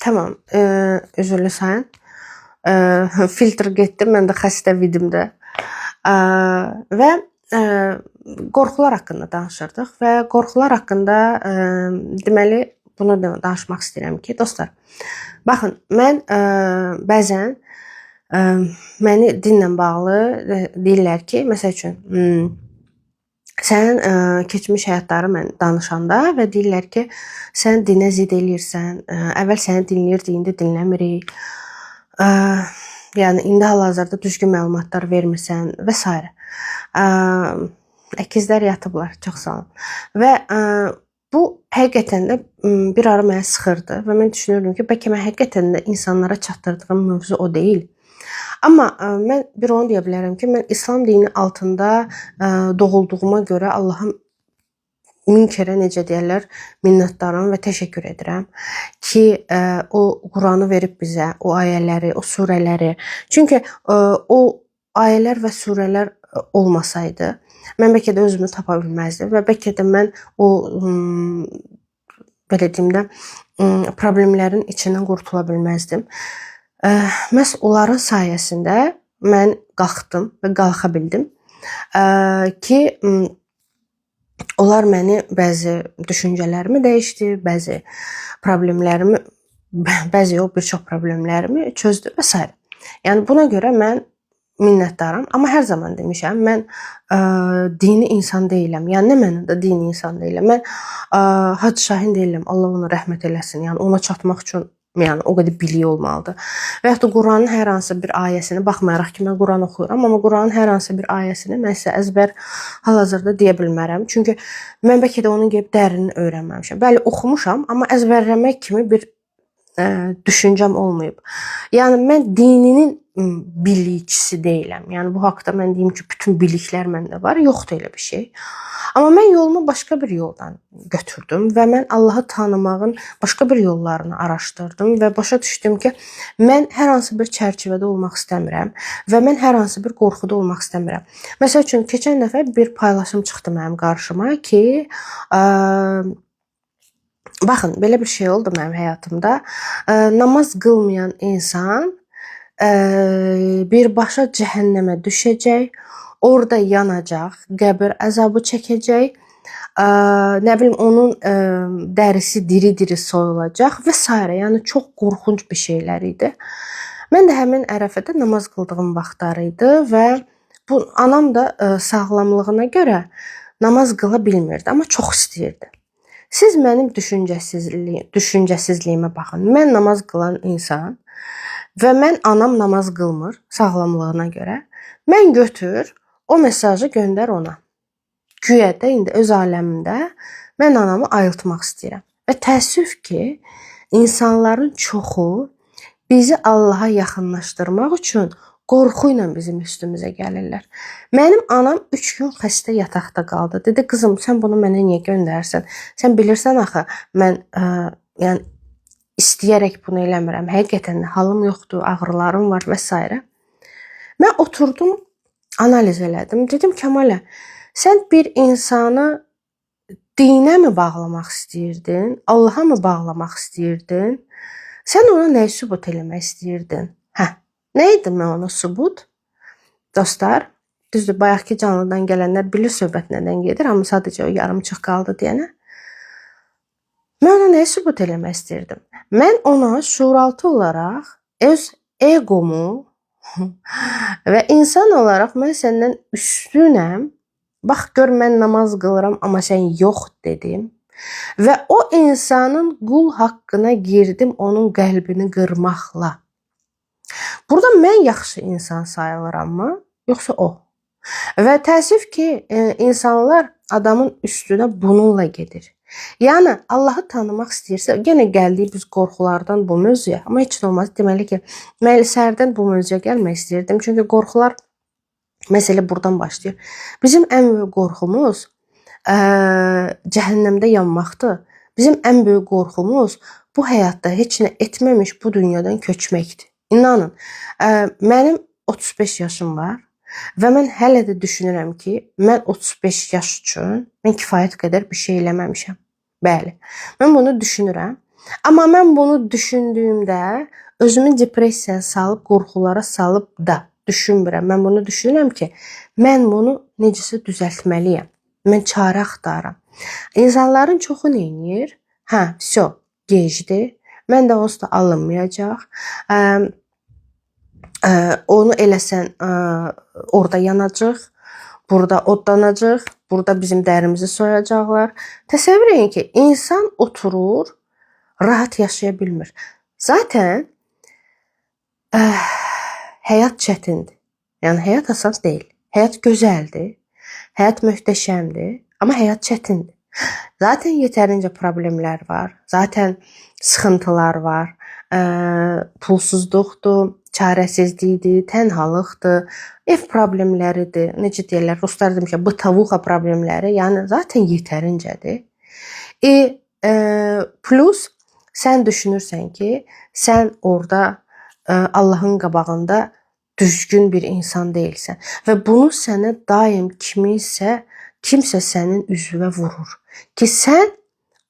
Tamam. Üzürlü sən. Filtr getdi. Mən də xəstə vidimdə. Və qorxular haqqında danışırdıq və qorxular haqqında deməli bunu danışmaq istəyirəm ki, dostlar, baxın, mən bəzən məni dinlə bağlı deyirlər ki, məsəl üçün sənin keçmiş həyatları mən danışanda və deyirlər ki, sən dinə zidd eləyirsən, əvvəl səni dinləyirdik, indi dinləmirik. Yəni indi hal-hazırda düzgün məlumatlar vermirsən və s. Əkizlər yatıblar, çox sağ olun. Və bu həqiqətən də bir ara məni sıxırdı və mən düşünürdüm ki, bəlkə mən həqiqətən də insanlara çatdırdığım mövzu o deyil. Amma mən bir onu deyə bilərəm ki, mən İslam dini altında doğulduğuma görə Allah'a min kərə necə deyərlər, minnətdaram və təşəkkür edirəm ki, o Quranı verib bizə, o ayələri, o surələri. Çünki o ayələr və surələr olmasaydı, mən bəlkə də özümü tapa bilməzdim və bəlkə də mən o belə deyim də problemlərin içindən qurtula bilməzdim. Məhz onların sayəsində mən qalxdım və qalxa bildim ki, onlar məni bəzi düşüncələrimi dəyişdi, bəzi problemlərimi, bəzi yox, bir çox problemlərimi çözdü və s. Yəni buna görə mən minnətdaram, amma hər zaman demişəm, mən dini insan deyiləm. Yəni nə mənada dini insan deyiləm. Mən Hacı Şahin deyiləm, Allah ona rəhmət eləsin. Yəni ona çatmaq üçün yəni o qədər biliyi olmalıdır. Və yaxud da Quranın hər hansı bir ayəsini, baxmayaraq ki, mən Quran oxuyuram, amma Quranın hər hansı bir ayəsini mən sizə əzbər hal-hazırda deyə bilmərəm. Çünki mən bəlkə də onun gəlib dərinini öyrənməmişəm. Bəli, oxumuşam, amma əzbərləmək kimi bir düşüncəm olmayıb. Yəni mən dininin bilikçisi deyiləm. Yəni bu haqda mən deyim ki, bütün biliklər məndə var, yoxdur elə bir şey. Amma mən yolumu başqa bir yoldan götürdüm və mən Allahı tanımağın başqa bir yollarını araşdırdım və başa düşdüm ki, mən hər hansı bir çərçivədə olmaq istəmirəm və mən hər hansı bir qorxuda olmaq istəmirəm. Məsəl üçün, keçən dəfə bir paylaşım çıxdı mənim qarşıma ki, baxın, belə bir şey oldu mənim həyatımda. Namaz qılmayan insan birbaşa cəhənnəmə düşəcək, orada yanacaq, qəbir əzabı çəkəcək, nə bilim onun dərisi diri-diri soyulacaq və s. Yəni çox qorxunc bir şeylər idi. Mən də həmin ərəfədə namaz qıldığım vaxtlar idi və bu anam da sağlamlığına görə namaz qıla bilmirdi, amma çox istəyirdi. Siz mənim düşüncəsizliyimə baxın. Mən namaz qılan insan və mən anam namaz qılmır sağlamlığına görə. Mən götür, o mesajı göndər ona. Güya da indi öz aləmində mən anamı ayıltmaq istəyirəm. Və təəssüf ki, insanların çoxu bizi Allaha yaxınlaşdırmaq üçün qorxu ilə bizim üstümüzə gəlirlər. Mənim anam 3 gün xəstə yataqda qaldı. Dedi, qızım, sən bunu mənə niyə göndərsən? Sən bilirsən axı, mən yəni istəyərək bunu eləmirəm. Həqiqətən də halım yoxdur, ağrılarım var və s. Mən oturdum, analiz elədim. Dedim, Kəmalə, sən bir insanı dinə mi bağlamaq istəyirdin? Allaha mı bağlamaq istəyirdin? Sən ona nəyi sübut eləmək istəyirdin? Nə idi mən ona sübut? Dostlar, düzdür, bayaqki canlıdan gələnlər bilir söhbət nədən gedir, amma sadəcə o yarımçıq qaldı deyənə. Mən ona nəyi sübut eləmək istəyirdim? Mən ona şuuraltı olaraq öz egomu və insan olaraq mən səndən üstünəm, bax gör mən namaz qılıram, amma sən yox dedim və o insanın qul haqqına girdim onun qəlbini qırmaqla. Burada mən yaxşı insan sayılırammı, yoxsa o? Və təəssüf ki, insanlar adamın üstünə bununla gedir. Yəni, Allahı tanımaq istəyirsə, yenə gəldik biz qorxulardan bu mövzuya, amma heç nə olmaz. Deməli ki, mən səhərdən bu mövzuya gəlmək istəyirdim. Çünki qorxular, məsələ buradan başlayır. Bizim ən böyük qorxumuz cəhənnəmdə yanmaqdır. Bizim ən böyük qorxumuz bu həyatda heç nə etməmiş bu dünyadan köçməkdir. İnanın, mənim 35 yaşım var və mən hələ də düşünürəm ki, mən 35 yaş üçün mən kifayət qədər bir şey eləməmişəm. Bəli, mən bunu düşünürəm Amma mən bunu düşündüyümdə özümü depressiyaya salıb, qorxulara salıb da düşünmürəm. Mən bunu düşünürəm ki, mən bunu necəsə düzəltməliyəm. Mən çarə axtarıram. İnsanların çoxu nə edir? Hə, vəsə, gecdir. Mən də onsuz da alınmayacaq. Onu eləsən orada yanacaq, burada odlanacaq, burada bizim dərimizi soyacaqlar. Təsəvvür edin ki, insan oturur, rahat yaşaya bilmir. Zaten həyat çətindir. Yəni həyat asan deyil. Həyat gözəldir. Həyat möhtəşəmdir, amma həyat çətindir. Zaten yetərincə problemlər var. Zaten sıxıntılar var. Pulsuzluqdur, çarəsizlikdir, tənhalıqdır, ev problemləridir. Necə deyirlər, ruslar demişlər, bıtavuxa problemləri, yəni zaten yetərincədir. Plus sən düşünürsən ki, sən orada Allahın qabağında düzgün bir insan deyilsən və bunu sənə daim kimsə sənin üzvə vurur ki, sən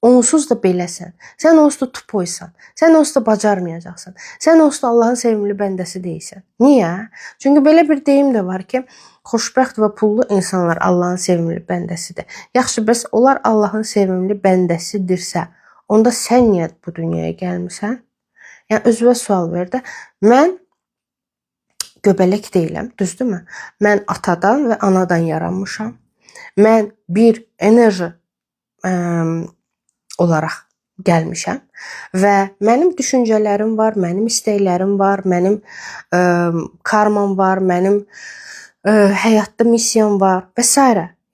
onsuz da beləsən. Sən onsuz da tupoysan. Sən onsuz da bacarmayacaqsan. Sən onsuz da Allahın sevimli bəndəsi deyilsən. Niyə? Çünki belə bir deyim də var ki, xoşbəxt və pullu insanlar Allahın sevimli bəndəsidir. Yaxşı, bəs onlar Allahın sevimli bəndəsidirsə, onda sən niyə bu dünyaya gəlmirsən? Yəni özünə sual ver də. Mən göbələk deyiləm, düzdürmü? Mən atadan və anadan yaranmışam. Mən bir enerji olaraq gəlmişəm və mənim düşüncələrim var, mənim istəklərim var, mənim karmam var, mənim həyatda missiyam var və s.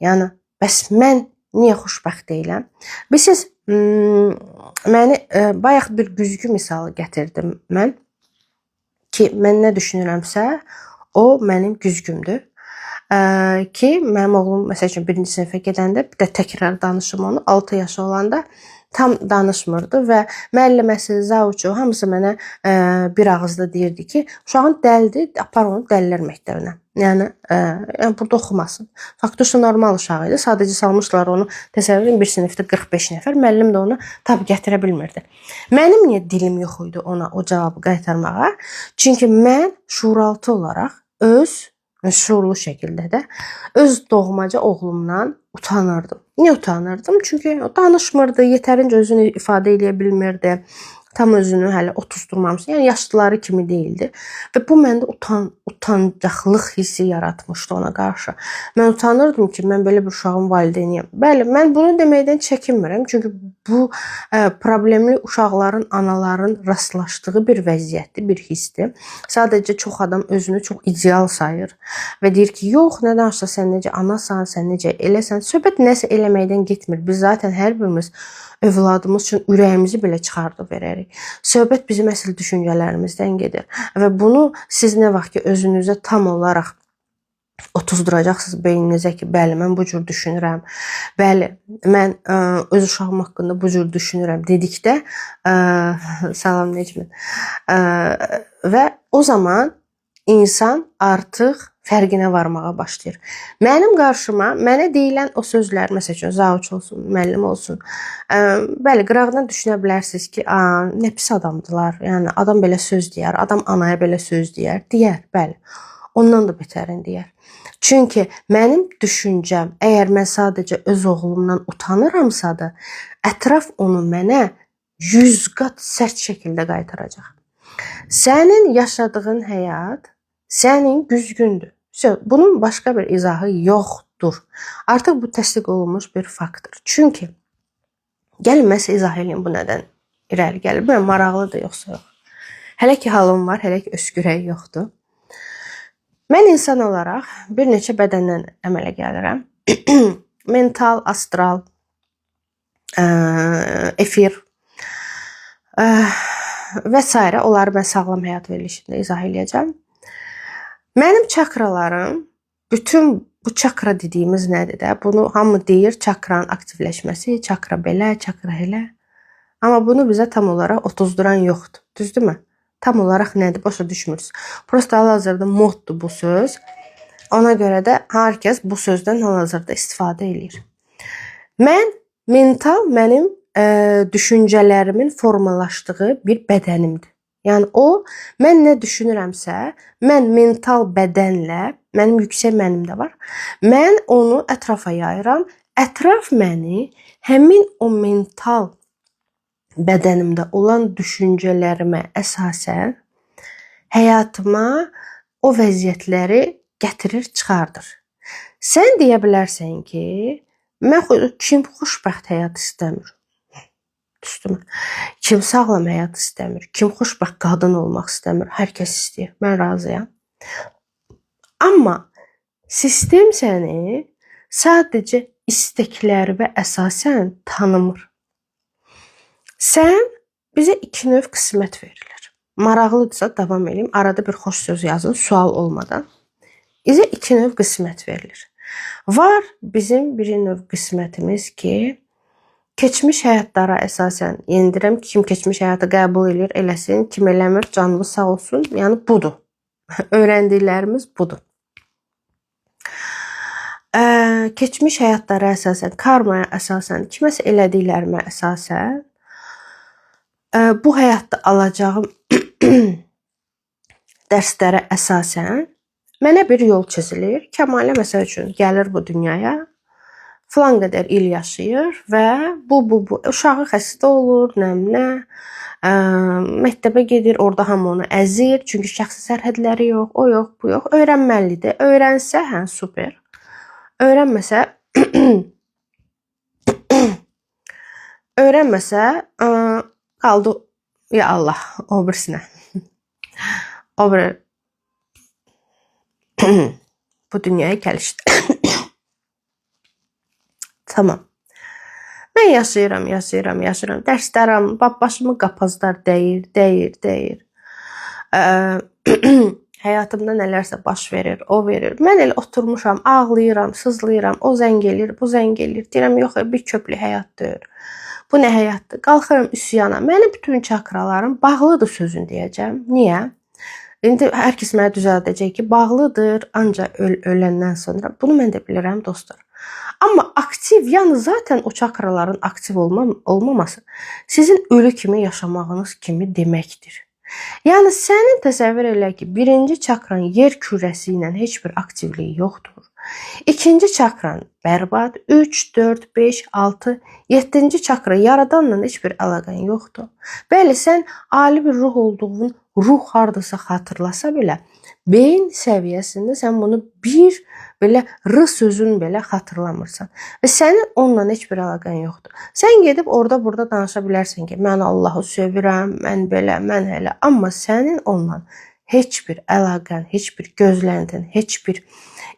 Yəni bəs mən niyə xoşbəxt deyiləm? Bilirsiniz, bayaq bir güzgü misalı gətirdim mən ki, mən nə düşünürəmsə, o mənim güzgümdür. Ki, mənim oğlum məsəl üçün 1-ci sinifə gedəndə, bir də təkrar danışım onu, 6 yaşı olanda tam danışmırdı və müəlliməsi, zavuçu hamısı mənə bir ağızda deyirdi ki, uşağın dəlidir, apar onu dəlilər məktəbinə. Yəni burada oxumasın. Faktoşda normal uşaq idi. Sadəcə salmışlar onu, təsəvvür edin, bir sinifdə 45 nəfər, müəllim də onu tab gətirə bilmirdi. Mənim niyə dilim yox idi ona o cavabı qaytarmağa? Çünki mən şuuraltı olaraq şuurlu şəkildə də öz doğmaca oğlumdan utanırdım. Niyə utanırdım? Çünki o danışmırdı, yetərincə özünü ifadə edə bilmirdi. Tam özünü hələ otuzdurmamışdı. Yəni yaşlıları kimi deyildi. Və bu məndə utancaqlıq hissi yaratmışdı ona qarşı. Mən utanırdım ki, mən belə bir uşağın valideyniyəm. Bəli, mən bunu deməkdən çəkinmirəm. Çünki bu problemli uşaqların, anaların rastlaşdığı bir vəziyyətdir, bir hissdir. Sadəcə çox adam özünü çox ideal sayır və deyir ki, yox, nə danışsa sən necə anasan, sən necə eləsən. Söhbət nəsə eləməkdən getmir. Biz zaten hər birimiz övladımız üçün ürəyimizi belə çıxardıb verərik. Söhbət bizim əsl düşüncələrimizdən gedir. Və bunu siz nə vaxt ki, özünüzə tam olaraq otuzduracaqsınız beyninizə ki, bəli, mən bu cür düşünürəm, bəli, mən öz uşağım haqqında bu cür düşünürəm dedikdə, salam Necmin, və o zaman insan artıq fərqinə varmağa başlayır. Mənim qarşıma mənə deyilən o sözlər, məsəl üçün, zavuç olsun, müəllim olsun, bəli, qıraqdan düşünə bilərsiniz ki, nə pis adamdılar, yəni adam belə söz deyər, adam anaya belə söz deyər, bəli, ondan da betərin deyər. Çünki mənim düşüncəm, əgər mən sadəcə öz oğlumdan utanıramsa da, ətraf onu mənə 100 qat sərt şəkildə qaytaracaq. Sənin yaşadığın həyat sənin güzgündür. Bunun başqa bir izahı yoxdur. Artıq bu təsdiq olunmuş bir faktdır. Çünki, gəlin mən sizə izah edeyim bu nədən irəli gəlir. Bilməm, maraqlıdır yoxsa yox. Hələ ki halım var, hələ ki öskürək yoxdur. Mən insan olaraq bir neçə bədəndən əmələ gəlirəm. Mental, astral, efir və s. Onları mən sağlam həyat verilişində izah edəcəm. Mənim çakralarım, bütün bu çakra dediyimiz nədir də? Bunu hamı deyir, çakranın aktivləşməsi, çakra belə, çakra elə. Amma bunu bizə tam olaraq otuzduran yoxdur. Düzdürmü? Tam olaraq nədir? Başa düşmürsünüz. Prosta hal-hazırda moddur bu söz. Ona görə də hər kəs bu sözdən hal-hazırda istifadə edir. Mən mental, mənim düşüncələrimin formalaşdığı bir bədənimdir. Yəni o, mən nə düşünürəmsə, mən mental bədənlə, mənim yüksək mənim də var, mən onu ətrafa yayıram, ətraf məni həmin o mental bədənimdə olan düşüncələrimə əsasən həyatıma o vəziyyətləri gətirir, çıxardır. Sən deyə bilərsən ki, kim xoşbəxt həyat istəmir? Düzdürmü? Kim sağlam həyat istəmir? Kim xoşbəxt qadın olmaq istəmir? Hər kəs istəyir. Mən razıyam. Amma sistem səni sadəcə istəklərinə əsasən tanımır. Sən bizə iki növ qismət verilir. Maraqlıdırsa davam edeyim. Arada bir xoş söz yazın, sual olmadan. Bizə iki növ qismət verilir. Var bizim bir növ qismətimiz ki, keçmiş həyatlara əsasən yendirəm ki, kim keçmiş həyatı qəbul edir, eləsin, kim eləmir, canlı sağ olsun. Yəni budur. Öyrəndiklərimiz budur. Keçmiş həyatlara əsasən, karmaya əsasən, kiməsə elədiklərimə əsasən, bu həyatda alacağım dərslərə əsasən mənə bir yol çizilir. Kəmalə məsəl üçün gəlir bu dünyaya, filan qədər il yaşayır və bu. Uşağı xəstə olur, nə, məktəbə gedir, orada hamı onu əzir, çünki şəxsi sərhədləri yox, o yox, bu yox. Öyrənməlidir. Öyrənsə, hə, super. Öyrənməsə, qaldı, ya Allah, o birisinə. O biri bu dünyaya gəlişdi. Tamam. Mən yaşayıram. Dərslərim, başımı qapazlar dəyir. Həyatımda nələrsə baş verir, o verir. Mən elə oturmuşam, ağlayıram, sızlayıram, o zəng edir, bu zəng edir. Deyirəm, yox, bir köplü həyatdır. Bu nə həyatdır? Qalxıram üsyana. Mənim bütün çakralarım bağlıdır sözün deyəcəm. Niyə? İndi hər kəs mənə düzəldəcək ki, bağlıdır, ancaq öləndən sonra. Bunu mən də bilirəm, dostlar. Amma aktiv, yəni zaten o çakraların aktiv olmaması sizin ölü kimi yaşamağınız kimi deməkdir. Yəni sənin təsəvvür elə ki, birinci çakran yer kürəsi ilə heç bir aktivliyi yoxdur. İkinci çakran bərbad, 3, 4, 5, 6, 7-ci çakra yaradanla heç bir əlaqən yoxdur. Bəli, sən ali bir ruh olduğun ruh hardasa xatırlasa belə, beyin səviyyəsində sən bunu bir belə r sözün belə xatırlamırsan. Və sənin onunla heç bir əlaqən yoxdur. Sən gedib orada-burada danışa bilərsən ki, mən Allahı sevirəm, mən belə, mən elə. Amma sənin onunla heç bir əlaqən, heç bir gözləntin, heç bir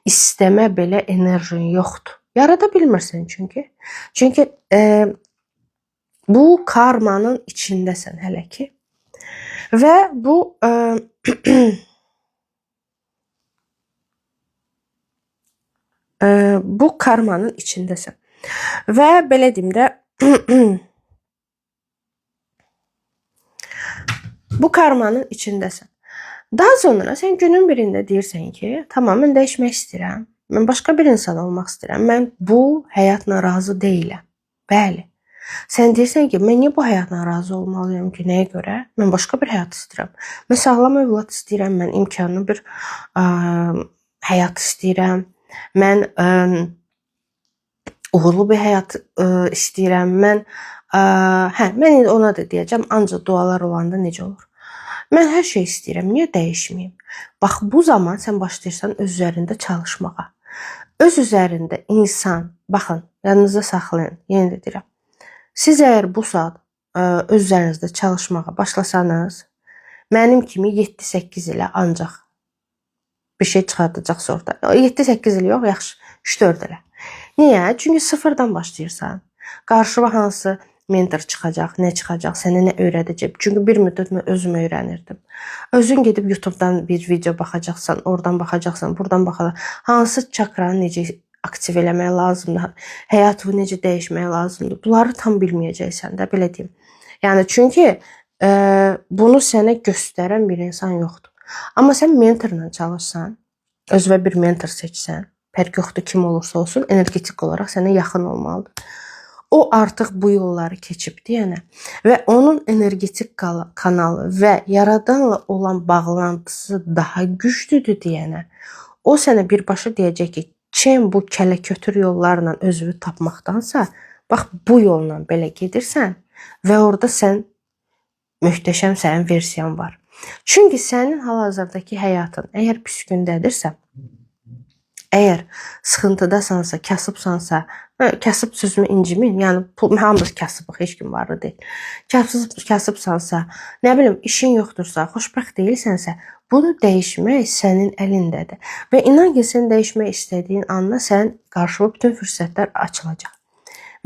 istəmə belə enerjin yoxdur. Yarada bilmirsən çünki. Çünki bu karmanın içindəsən hələ ki. Və bu bu karmanın içindəsən. Və belə deyim də bu karmanın içindəsən. Daha sonra sən günün birində deyirsən ki, tamam, mən dəyişmək istəyirəm. Mən başqa bir insan olmaq istəyirəm. Mən bu həyatla razı deyiləm. Bəli. Sən deyirsən ki, mən niyə bu həyatla razı olmalıyam ki, nəyə görə? Mən başqa bir həyat istəyirəm. Mən sağlam övlad istəyirəm. Mən imkanlı bir həyat istəyirəm. Mən uğurlu bir həyat istəyirəm. Mən indi ona da deyəcəm, ancaq dualar olanda necə olur? Mən hər şey istəyirəm, niyə dəyişməyim? Bax, bu zaman sən başlayırsan öz üzərində çalışmağa. Öz üzərində insan, baxın, yanınızda saxlayın, yenə də deyirəm. Siz əgər bu saat öz üzərinizdə çalışmağa başlasanız, mənim kimi 7-8 ilə ancaq bir şey çıxardacaqsa orada. 7-8 il yox, yaxşı, 3-4 ilə. Niyə? Çünki sıfırdan başlayırsan. Qarşıma hansı mentor çıxacaq, nə çıxacaq, sənə nə öyrədəcək. Çünki bir müddət mən özüm öyrənirdim. Özün gedib YouTube'dan bir video baxacaqsan, oradan baxacaqsan, buradan baxacaqsan. Hansı çakranı necə aktiv eləmək lazımdır, həyatını necə dəyişmək lazımdır. Bunları tam bilməyəcəksən də, belə deyim. Yəni çünki bunu sənə göstərən bir insan yoxdur. Amma sən mentorla çalışsan, özünə bir mentor seçsən, fərq yoxdur kim olursa olsun, energetik olaraq sənə yaxın olmalıdır. O artıq bu yolları keçib deyənə və onun energetik kanalı və yaradanla olan bağlantısı daha güclüdür deyənə, o sənə birbaşa deyəcək ki, Çen bu kələ-kötür yollarla özünü tapmaqdansa, bax bu yolla belə gedirsən və orada sən möhtəşəm sənin versiyan var. Çünki sənin hal-hazırdakı həyatın əgər pis gündədirsə, əgər sıxıntıdasansa, kasıbsansa, kasıb sözümü incimin, yəni hamımız kasıbıq, heç kim varlı deyil. Kasıbsansa, nə bilim, işin yoxdursa, xoşbəxt deyilsənsə, bunu dəyişmək sənin əlindədir. Və inan ki, sən dəyişmək istədiyin anda sənin qarşına bütün fürsətlər açılacaq.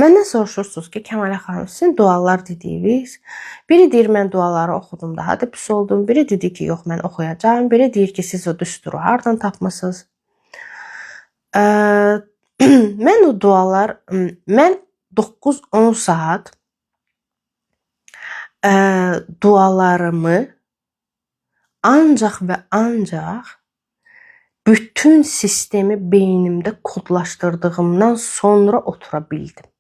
Məndən soruşursunuz ki, Kəmalə xanım, sizin dualar dediyiniz, biri deyir, mən duaları oxudum, daha da pis oldum, biri dedi ki, yox, mən oxuyacağım, biri deyir ki, siz o düsturu hardan tapmısınız? Mən o dualar, mən 9-10 saat dualarımı ancaq və ancaq bütün sistemi beynimdə kodlaşdırdığımdan sonra otura bildim.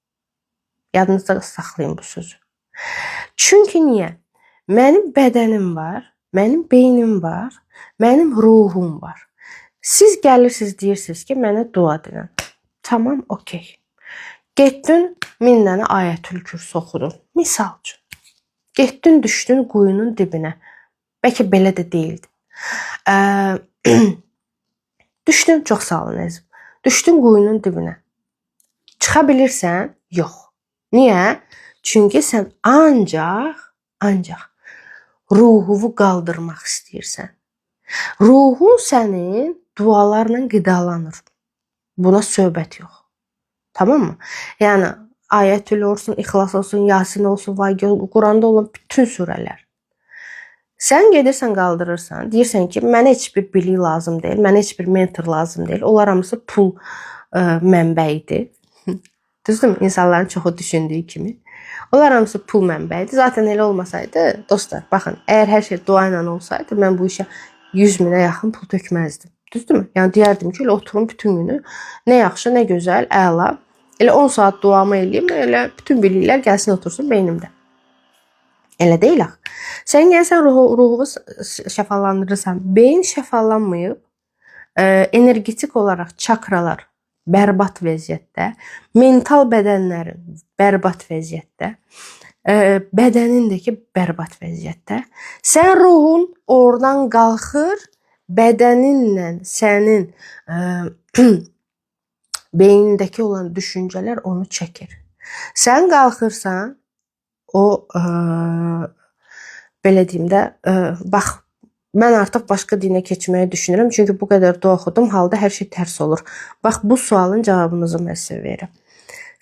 Yadınızda saxlayın bu sözü. Çünki niyə? Mənim bədənim var, mənim beynim var, mənim ruhum var. Siz gəlirsiniz, deyirsiniz ki, mənə dua edin. Tamam, okey. Getdin 1000 dənə Ayətül Kürsü oxudun. Misal üçün. Getdin, düşdün quyunun dibinə. Bəlkə belə də deyildi. Düşdün, çox sağ olun əzizim. Düşdün quyunun dibinə. Çıxa bilirsən? Yox. Niyə? Çünki sən ancaq ruhuvu qaldırmaq istəyirsən. Ruhun sənin dualarla qidalanır. Buna söhbət yox. Tamam mı? Yəni Ayətül olsun, İxlas olsun, Yasin olsun, Vaqe, Quranda olan bütün surələr. Sən gedirsən, qaldırırsan, deyirsən ki, mənə heç bir bilik lazım deyil, mənə heç bir mentor lazım deyil. Onlar hamısı pul mənbəyidir. Düzdür? İnsanların çoxu düşündüyü kimi. Onlar hamısı pul mənbəyidir. Zaten elə olmasaydı, dostlar, baxın, əgər hər şey dua ilə olsaydı, mən bu işə 100 minə yaxın pul tökməzdim. Düzdürmü? Yəni deyərdim ki, elə oturum bütün günü, nə yaxşı, nə gözəl, əla. Elə 10 saat duamı eləyim, elə bütün biliklər gəlsin otursun beynimdə. Elə deyil axı. Sən gəlsən ruhu şəfalandırırsan. Beyin şəfalanmayıb, energetik olaraq çakralar bərbad vəziyyətdə, mental bədənlərin bərbad vəziyyətdə, bədənindəki bərbad vəziyyətdə. Sən ruhun oradan qalxır, bədəninlə sənin beynindəki olan düşüncələr onu çəkir. Sən qalxırsan, o belə deyim də, bax, mən artıq başqa dinə keçməyi düşünürəm. Çünki bu qədər dua oxudum, halda hər şey tərs olur. Bax, bu sualın cavabınızı mən sizə verirəm.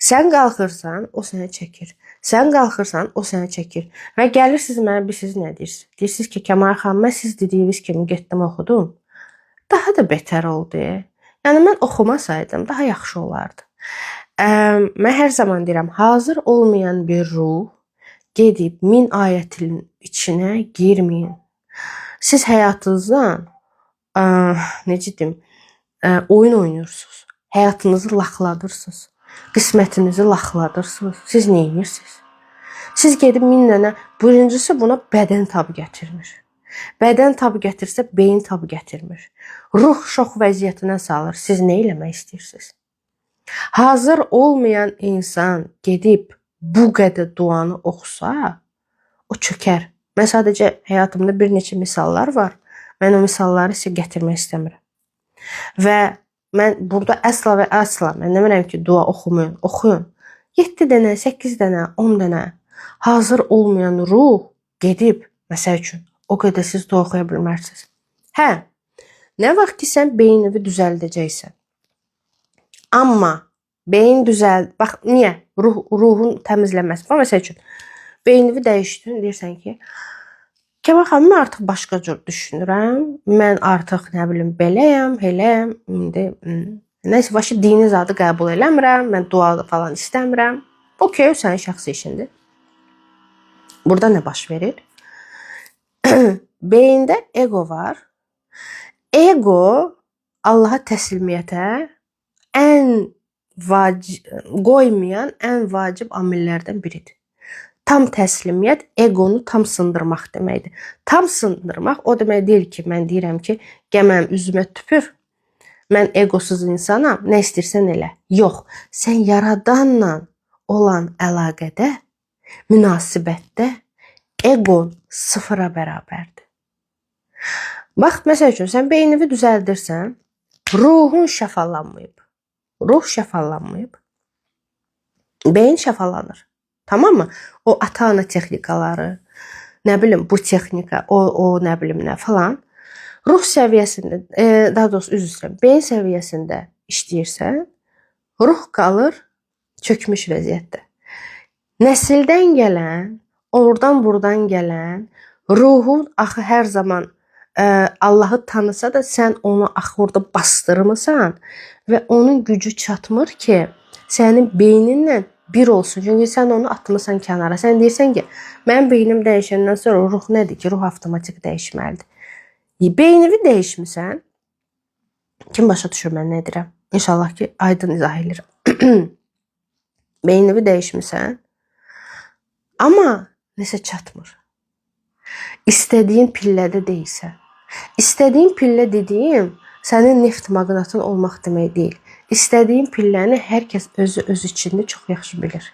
Sən qalxırsan, o sənə çəkir. Sən qalxırsan, o sənə çəkir. Və gəlirsiniz mənə, siz nə deyirsiniz? Deyirsiniz ki, Kəmal xanım, mən siz dediyiniz kimi getdim, oxudum. Daha da betər oldu. Yəni, mən oxumasaydım, daha yaxşı olardı. Mən hər zaman deyirəm, hazır olmayan bir ruh gedib 1000 ayətin içinə girməyin. Siz həyatınızdan, necə deyim, oyun oynuyorsunuz. Həyatınızı laxladırsınız. Qismətinizi laxladırsınız. Siz nə edirsiniz? Siz gedib 1000 dənə, birincisi buna bədən tab gətirmir. Bədən tab gətirsə, beyin tab gətirmir. Ruh şox vəziyyətinə salır. Siz nə eləmək istəyirsiniz? Hazır olmayan insan gedib bu qədər duanı oxusa, o çökər. Mən sadəcə həyatımda bir neçə misallar var. Mən o misalları sizə gətirmək istəmirəm. Və mən burada əsla və əsla, mən demirəm ki, dua oxumayın, oxuyun. 7 dənə, 8 dənə, 10 dənə hazır olmayan ruh gedib, məsəl üçün, o qədər siz dua oxuya bilmərsiniz. Hə, nə vaxt ki, sən beynini düzəldəcəksən. Amma beyin bax, niyə? Ruhun təmizlənməsi. Məsəl üçün, beynini dəyişdin, deyirsən ki, Kəmal xanım, mən artıq başqa cür düşünürəm. Mən artıq, nə bilim, beləyəm, eləyəm. Nəysə, başı dini zadı qəbul eləmirəm. Mən dua falan istəmirəm. Okey, sənin şəxsi işindir. Burada nə baş verir? Beyində ego var. Ego Allaha təslimiyyətə ən qoymayan ən vacib amillərdən biridir. Tam təslimiyyət egonu tam sındırmaq deməkdir. Tam sındırmaq o demək deyil ki, mən deyirəm ki, gəl mənim üzümə tüpür, mən egosuz insanam, nə istəyirsən elə. Yox, sən yaradanla olan əlaqədə, münasibətdə egon sıfıra bərabərdir. Bax, məsəl üçün, sən beynini düzəldirsən, ruhun şəfalanmayıb. Ruh şəfalanmayıb. Beyin şəfalanır. Tamam mı? O ata-ana texnikaları, nə bilim, bu texnika, o nə bilim nə falan. Ruh səviyyəsində, daha doğrusu üzr istəyirəm, beyin səviyyəsində işləyirsən, ruh qalır çökmüş vəziyyətdə. Nəsildən gələn, oradan buradan gələn, ruhun axı hər zaman Allahı tanısa da sən onu axı orada bastırmısan və onun gücü çatmır ki, sənin beyninlə bir olsun. Çünki sən onu atmısan kənara. Sən deyirsən ki, mənim beynim dəyişəndən sonra ruh nədir ki, ruh avtomatik dəyişməlidir. Beynini dəyişmirsən, kim başa düşür mən nə edirəm? İnşallah ki, aydın izah edirəm. Beynini dəyişmirsən, amma nəsə çatmır. İstədiyin pillədə deyilsən. İstədiyin pillə dediyim, sənin neft maqnatın olmaq demək deyil. İstədiyin pilləni hər kəs öz içində çox yaxşı bilir.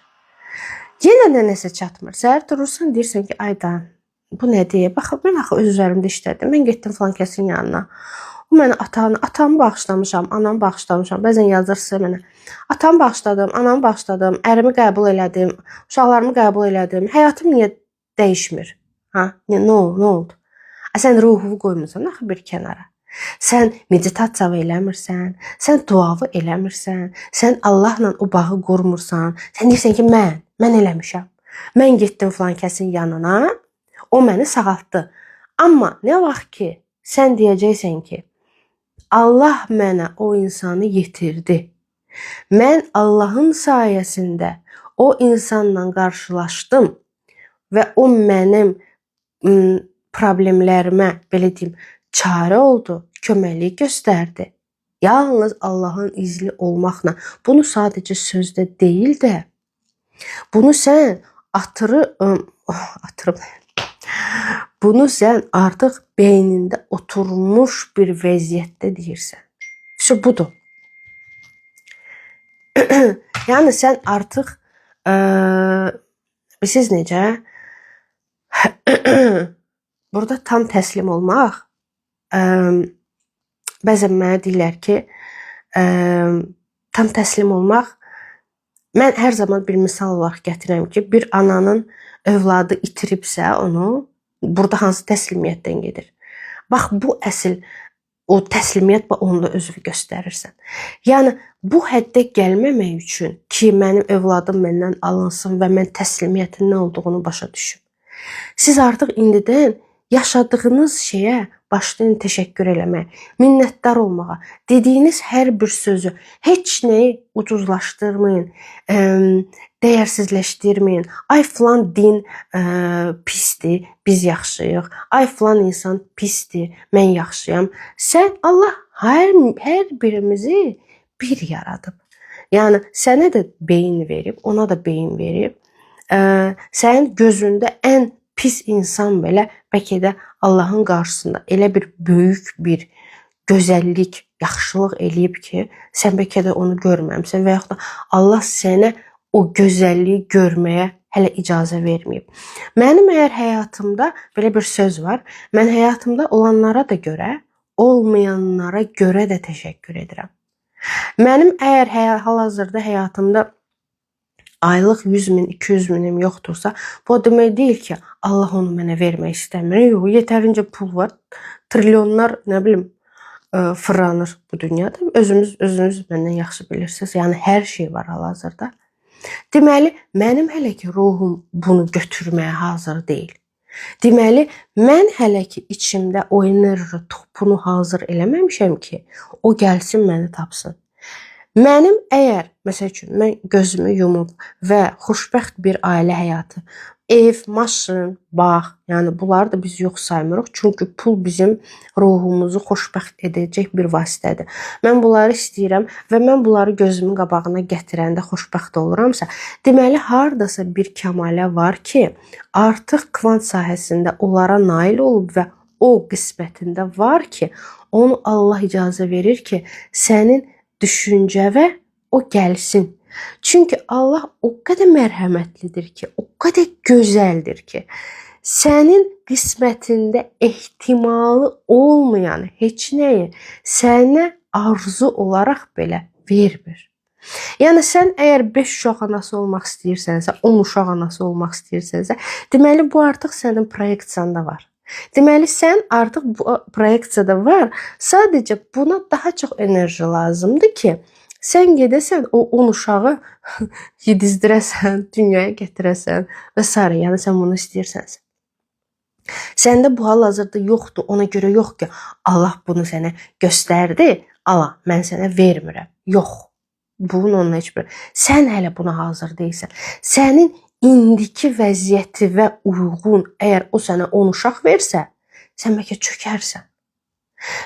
Yenə də nəsə çatmır. Səhər durursan, deyirsən ki, aydan, bu nədir? Bax, mən axı öz üzərimdə işlədim. Mən getdim falan kəsin yanına. O mənə atamı bağışlamışam, anamı bağışlamışam. Bəzən yazırsa mənə. Atamı bağışladım, anamı bağışladım, ərimi qəbul elədim, uşaqlarımı qəbul elədim. Həyatım niyə dəyişmir? Nə oldu? Sən ruhunu qoymursan axı bir kənara. Sən meditasiya eləmirsən, sən duavı eləmirsən, sən Allahla o bağı qurmursan. Sən deyirsən ki, mən eləmişəm. Mən getdim falan kəsin yanına, o məni sağaltdı. Amma nə vaxt ki, sən deyəcəksən ki, Allah mənə o insanı yetirdi. Mən Allahın sayəsində o insanla qarşılaşdım və o mənim problemlərimə, belə deyim, çarə oldu, köməklik göstərdi. Yalnız Allahın izni olmaqla. Bunu sadəcə sözdə deyil də, bunu sən bunu sən artıq beynində oturmuş bir vəziyyətdə deyirsən. İşte budur. Yəni sən artıq siz necə? Burada tam təslim olmaq, bəzən mənə deyirlər ki, tam təslim olmaq, mən hər zaman bir misal olaraq gətirəm ki, bir ananın övladı itiribsə onu, burada hansı təslimiyyətdən gedir? Bax, bu əsl o təslimiyyət onda özünü göstərirsən. Yəni, bu həddə gəlməmək üçün ki, mənim övladım məndən alınsın və mən təslimiyyətin nə olduğunu başa düşüm. Siz artıq indidən yaşadığınız şeyə başlayın təşəkkür eləməyə, minnətdar olmağa, dediyiniz hər bir sözü, heç nəyi ucuzlaşdırmayın, dəyərsizləşdirməyin. Ay filan din pisdir, biz yaxşıyıq. Ay filan insan pisdir, mən yaxşıyam. Sən Allah hər birimizi bir yaradıb. Yəni sənə də beyin verib, ona da beyin verib. Sənin gözündə ən pis insan belə bəlkə də Allahın qarşısında elə bir böyük bir gözəllik, yaxşılıq eləyib ki, sən bəlkə də onu görməmsən və yaxud da Allah sənə o gözəlliyi görməyə hələ icazə verməyib. Mənim əgər həyatımda belə bir söz var, mən həyatımda olanlara da görə, olmayanlara görə də təşəkkür edirəm. Mənim əgər hal-hazırda həyatımda aylıq 100 min, 200 minim yoxdursa, bu demək deyil ki, Allah onu mənə vermək istəmir. Yox, yetərincə pul var. Trilyonlar, nə bilim, fırlanır bu dünyada. Özünüz məndən yaxşı bilirsiniz. Yəni, hər şey var hal-hazırda. Deməli, mənim hələ ki ruhum bunu götürməyə hazır deyil. Deməli, mən hələ ki içimdə o enerji topunu hazır eləməmişəm ki, o gəlsin məni tapsın. Mənim əgər, məsəl üçün, mən gözümü yumub və xoşbəxt bir ailə həyatı, ev, maşın, bağ, yəni bunları da biz yox saymırıq. Çünki pul bizim ruhumuzu xoşbəxt edəcək bir vasitədir. Mən bunları istəyirəm və mən bunları gözümün qabağına gətirəndə xoşbəxt oluramsa, deməli hardasa bir kəmalə var ki, artıq kvant sahəsində onlara nail olub və o qismətində var ki, onu Allah icazə verir ki, sənin düşüncəvə o gəlsin. Çünki Allah o qədər mərhəmətlidir ki, o qədər gözəldir ki, sənin qismətində ehtimalı olmayan heç nəyi sənə arzu olaraq belə vermir. Yəni sən əgər 5 uşaq anası olmaq istəyirsənsə, 10 uşaq anası olmaq istəyirsənsə, deməli bu artıq sənin proyeksiyanda var. Deməli sən artıq bu proyeksiyada var. Sadəcə buna daha çox enerji lazımdır ki, sən gedəsən o 10 uşağı yedizdirəsən, dünyaya gətirəsən və s. Yəni sən bunu istəyirsənsə. Səndə bu hal-hazırda yoxdur. Ona görə yox ki, Allah bunu sənə göstərdi. Allah, mən sənə vermirəm. Yox. Bunun onun heç bir. Sən hələ buna hazır deyilsən. Sənin indiki vəziyyətivə uyğun, əgər o sənə 10 uşaq versə, sən bəlkə çökərsən.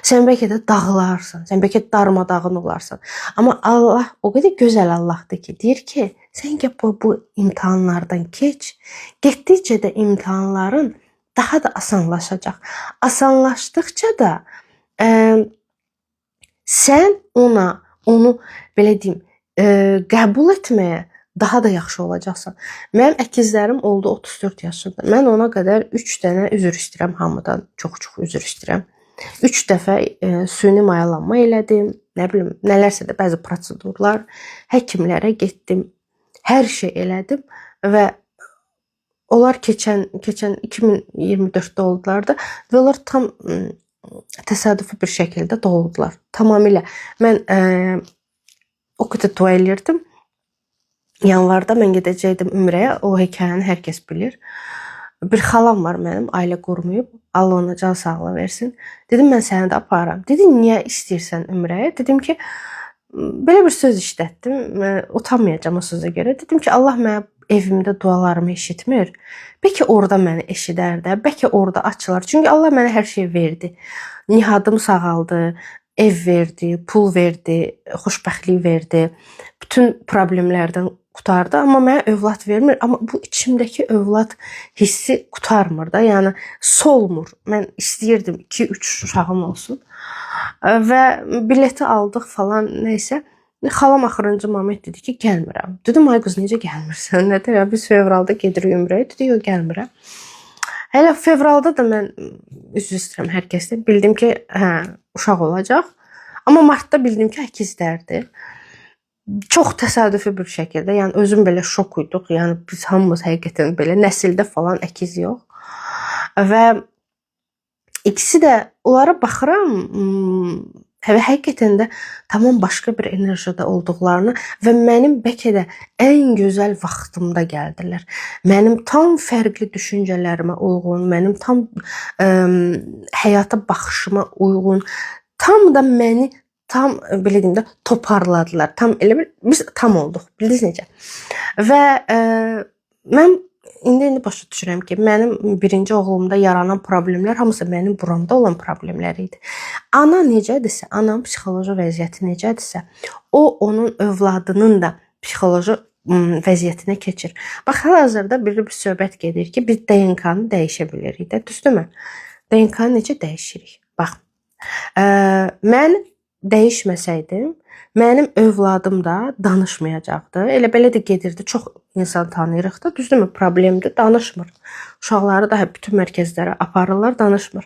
Sən bəlkə də dağılarsan, sən bəlkə darmadağın olarsan. Amma Allah o qədər gözəl Allahdır ki, deyir ki, sən gəl bu imtahanlardan keç. Getdikcə də imtahanların daha da asanlaşacaq. Asanlaşdıqca da sən onu belə deyim, qəbul etməyə daha da yaxşı olacaqsan. Mənim əkizlərim oldu 34 yaşında. Mən ona qədər 3 dənə üzr istəyirəm hamıdan. Çox-çox üzr istəyirəm. 3 dəfə süni mayalanma elədim. Nə bilim, nələrsə də bəzi prosedurlar, həkimlərə getdim. Hər şey elədim və onlar keçən 2024-də oldular da və onlar tam təsadüfi bir şəkildə doğuldular. Tamamilə. Mən o qədər dua eləyirdim. Yanvarda mən gedəcəkdim ümrəyə. O hekayəni hər kəs bilir. Bir xalam var mənim, ailə qurmayıb. Allah ona can sağlığı versin. Dedim, mən səni də aparıram. Dedi, niyə istəyirsən ümrəyə? Dedim ki, belə bir söz işlətdim. Utanmayacağım o sözə görə. Dedim ki, Allah mənə evimdə dualarımı eşitmir. Bəlkə orada məni eşidər də, bəlkə orada açılar. Çünki Allah mənə hər şey verdi. Nihadım sağaldı, ev verdi, pul verdi, xoşbəxtlik verdi. Bütün problemlərdən qutardı, amma mənə övlad vermir. Amma bu içimdəki övlad hissi qutarmır da, yəni solmur. Mən istəyirdim 2-3 uşağım olsun. Və bileti aldıq falan, neysə. Xalam axırıncı moment dedi ki, gəlmirəm. Dedim, ay qız, necə gəlmirsən? Nədir? Biz fevralda gedirik ümrəyə. Dedi, yox, gəlmirəm. Hələ fevralda da mən üzr istəyirəm hər kəsdən. Bildim ki, uşaq olacaq. Amma martda bildim ki, əkizlərdir. Çox təsadüfi bir şəkildə, yəni özüm belə şok uyduq. Yəni biz hamımız həqiqətən belə nəsildə falan əkiz yox. Və ikisi də onlara baxıram, həqiqətən də tamam başqa bir enerjide olduqlarını və mənim bəlkə də ən gözəl vaxtımda gəldilər. Mənim tam fərqli düşüncələrimə uyğun, mənim tam həyata baxışıma uyğun, tam da məni tam belə deyim də toparladılar. Tam elə biz tam olduq. Bildiniz necə? Və mən indi başa düşürəm ki, mənim birinci oğlumda yaranan problemlər hamısı mənim buramda olan problemlər idi. Ana necədirsə, ananın psixoloji vəziyyəti necədirsə, o onun övladının da psixoloji vəziyyətinə keçir. Bax, hal-hazırda bir söhbət gedir ki, biz DNK-nı dəyişə bilirik də, düzdürmü? DNK-nı necə dəyişirik? Bax, mən dəyişməsəydim, mənim övladım da danışmayacaqdı. Elə belə də gedirdi. Çox insan tanıyırıq da, düzdürmü? Problemdir, danışmır. Uşaqları da bütün mərkəzlərə aparırlar, danışmır.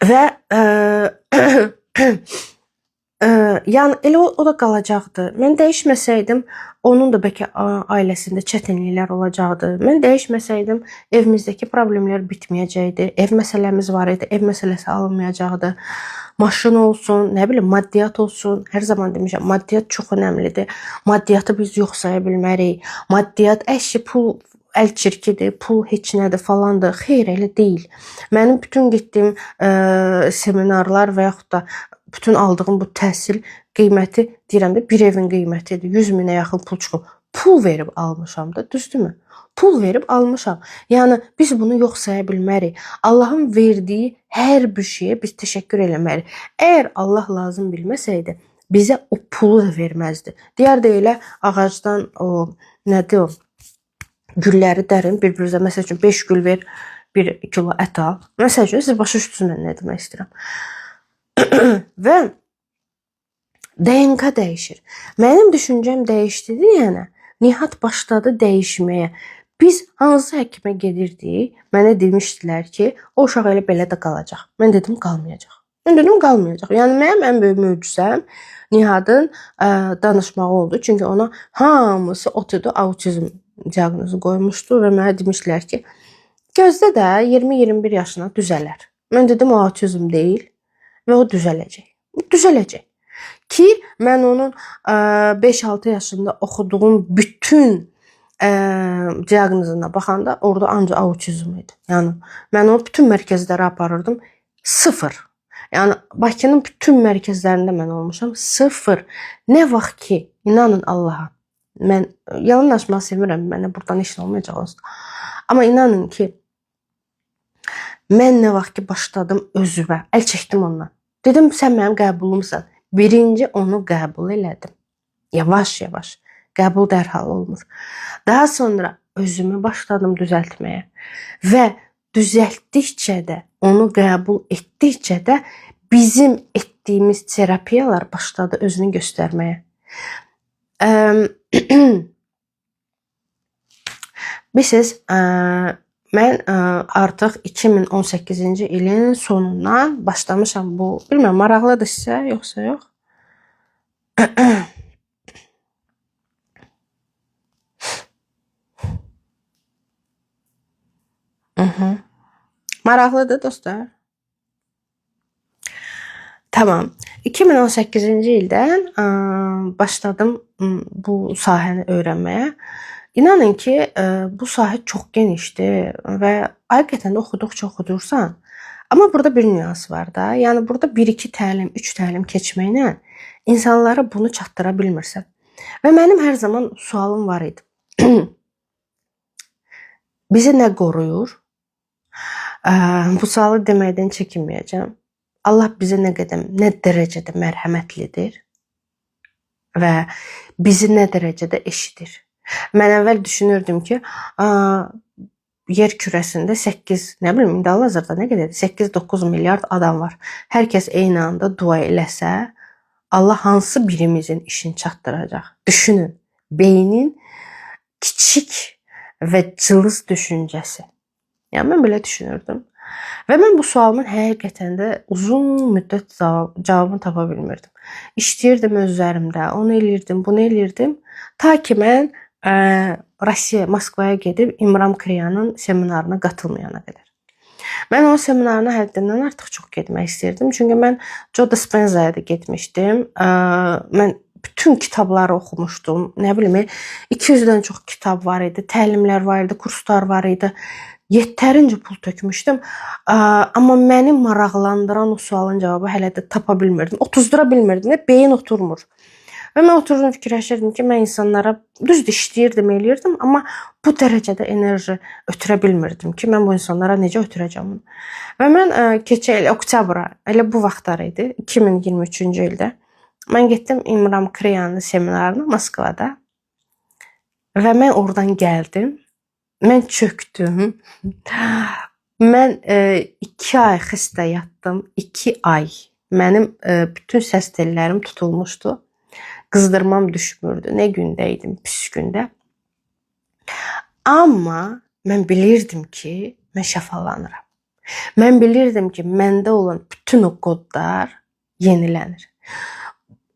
Və yəni elə o da qalacaqdı. Mən dəyişməsəydim, onun da bəlkə ailəsində çətinliklər olacaqdı. Mən dəyişməsəydim, evimizdəki problemlər bitməyəcəkdi. Ev məsələmiz var idi, ev məsələsi alınmayacaqdı. Maşın olsun, nə bilim, maddiyyat olsun. Hər zaman demişəm, maddiyyat çox önəmlidir. Maddiyyatı biz yox saya bilmərik. Maddiyyat, əşi, pul əl çirkidir, pul heç nədir falandır. Xeyr, elə deyil. Mənim bütün getdiyim seminarlar və yaxud da bütün aldığım bu təhsil qiyməti, deyirəm də, bir evin qiymətidir. 100 minə yaxın pul çıxıb. Pul verib almışam da, düzdürmü? Pul verib almışam. Yəni biz bunu yox saya bilmərik. Allahın verdiyi hər bir şeyə biz təşəkkür eləməliyik. Əgər Allah lazım bilməsəydi, bizə o pulu da verməzdi. Deyərdi elə ağacdan o nədir o gülləri dərin bir-birinizə, məsəl üçün 5 gül ver, 1 kilo ət al. Məsəl üçün siz başa düşdünüz mən nə demək istəyirəm. Və DNK dəyişir. Mənim düşüncəm dəyişdi deyənə, Nihat başladı dəyişməyə. Biz hansı həkimə gedirdik, mənə demişdilər ki, o uşaq elə belə də qalacaq. Mən dedim qalmayacaq. Yəni mənim ən böyük möcüzəm Nihatın danışmağı oldu. Çünki ona hamısı otudu autizm diaqnozu qoymuşdu və mənə demişdilər ki, gözdə də 20-21 yaşına düzələr. Mən dedim o autizm deyil və o düzələcək. Düzələcək. Ki mən onun 5-6 yaşında oxuduğum bütün diaqnozuna baxanda orada ancaq autizm idi. Yəni mən onu bütün mərkəzlərə aparırdım. 0. Yəni Bakının bütün mərkəzlərində mən olmuşam. 0. Nə vaxt ki, inanın Allaha. Mən yalan danışmağı sevmirəm. Mənə buradan heç nə olmayacaq olsun. Amma inanın ki, mən nə vaxt ki başladım özümə, əl çəkdim ondan. Dedim sən mənim qəbulumsan. Birinci onu qəbul elədim. Yavaş-yavaş. Qəbul dərhal olmur. Daha sonra özümü başladım düzəltməyə. Və düzəltdikcə də, onu qəbul etdikcə də bizim etdiyimiz terapiyalar başladı özünü göstərməyə. Bilirsiniz, mən artıq 2018-ci ilin sonundan başlamışam bu. Bilmirəm, maraqlıdır sizə, yoxsa yox? Maraqlıdır dostlar. Tamam. 2018-ci ildən başladım bu sahəni öyrənməyə. İnanın ki, bu sahə çox genişdir və həqiqətən də oxudursan. Amma burada bir nüans var da. Yəni burada 1-2 təlim, 3 təlim keçməklə insanlara bunu çatdıra bilmirsən. Və mənim hər zaman sualım var idi. Bizi nə qoruyur? Bu sualı deməkdən çəkinməyəcəm. Allah bizə nə dərəcədə mərhəmətlidir və bizi nə dərəcədə eşidir. Mən əvvəl düşünürdüm ki, yer kürəsində 8, nə bilim, indi hal-hazırda nə qədərdir? 8-9 milyard adam var. Hər kəs eyni anda dua eləsə, Allah hansı birimizin işini çatdıracaq? Düşünün, beynin kiçik və cılız düşüncəsi. Yəni mən belə düşünürdüm. Və mən bu sualımın həqiqətən də uzun müddət cavabını tapa bilmirdim. İşləyirdim öz üzərimdə, onu eləyirdim, bunu eləyirdim. Ta ki mən Rusiya, Moskvaya gedib İmram Kriyanın seminarına qatılmayana qədər. Mən o seminarına həddindən artıq çox getmək istəyirdim. Çünki mən Joe Dispenza'ya da getmişdim. Mən bütün kitabları oxumuşdum. Nə bilim, 200-dən çox kitab var idi, təlimlər var idi, kurslar var idi. Yetərincə pul tökmüşdüm. Amma məni maraqlandıran o sualın cavabı hələ də tapa bilmirdim. Otuzdura bilmirdim və beyin oturmur. Və mən oturdum fikirləşirdim ki, mən insanlara düzdür işləyirdim, eləyirdim, amma bu dərəcədə enerji ötürə bilmirdim ki, mən bu insanlara necə ötürəcəm bunu. Və mən keçən il oktyabra, elə bu vaxtlar idi, 2023-cü ildə mən getdim İmram Kriyanın seminarına Moskvada və mən oradan gəldim. Mən çöktüm. Mən 2 ay xəstə yatdım. 2 ay. Mənim bütün səs tellərim tutulmuşdu. Qızdırmam düşmürdü. Nə gündə idim, pis gündə. Amma mən bilirdim ki, mən şəfalanıram. Mən bilirdim ki, məndə olan bütün o kodlar yenilənir.